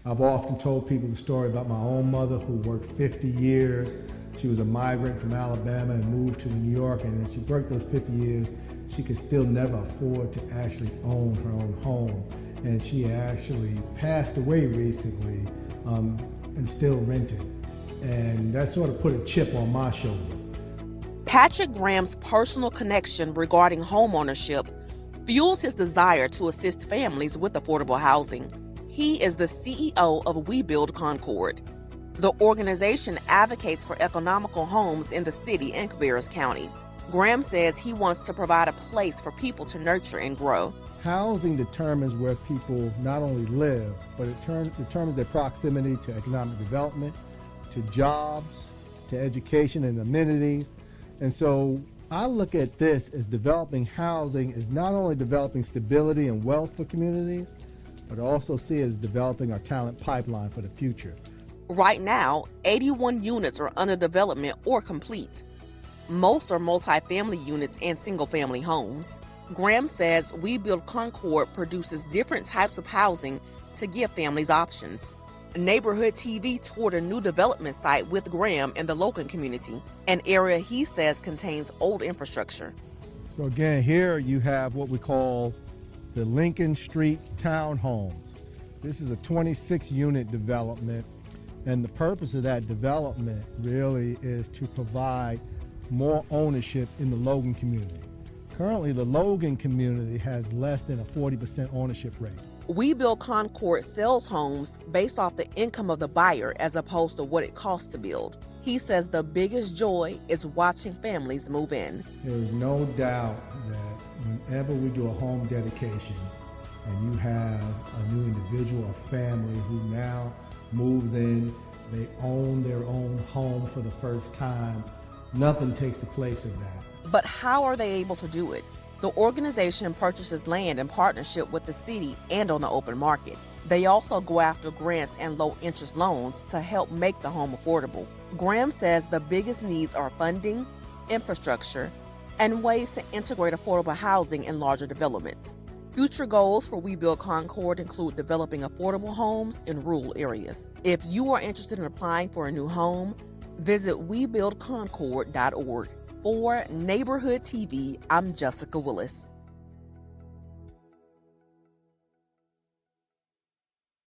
I've often told people the story about my own mother who worked 50 years. She was a migrant from Alabama and moved to New York, and as she worked those 50 years, she could still never afford to actually own her own home. And she actually passed away recently and still rented. And that sort of put a chip on my shoulder. Patrick Graham's personal connection regarding homeownership fuels his desire to assist families with affordable housing. He is the CEO of WeBuild Concord. The organization advocates for economical homes in the city and Cabarrus County. Graham says he wants to provide a place for people to nurture and grow. Housing determines where people not only live, but it determines their proximity to economic development, to jobs, to education and amenities. And so I look at this as developing housing is not only developing stability and wealth for communities, but also see it as developing our talent pipeline for the future. Right now, 81 units are under development or complete. Most are multi-family units and single-family homes. Graham says WeBuild Concord produces different types of housing to give families options. Neighborhood TV toured a new development site with Graham in the Logan community, an area he says contains old infrastructure. So again, here you have what we call the Lincoln Street Townhomes. This is a 26-unit development, and the purpose of that development really is to provide more ownership in the Logan community. Currently, the Logan community has less than a 40% ownership rate. WeBuild Concord sells homes based off the income of the buyer as opposed to what it costs to build. He says the biggest joy is watching families move in. There is no doubt that whenever we do a home dedication and you have a new individual or family who now moves in, they own their own home for the first time, nothing takes the place of that. But how are they able to do it? The organization purchases land in partnership with the city and on the open market. They also go after grants and low-interest loans to help make the home affordable. Graham says the biggest needs are funding, infrastructure, and ways to integrate affordable housing in larger developments. Future goals for WeBuild Concord include developing affordable homes in rural areas. If you are interested in applying for a new home, visit WeBuildConcord.org. For Neighborhood TV, I'm Jessica Willis.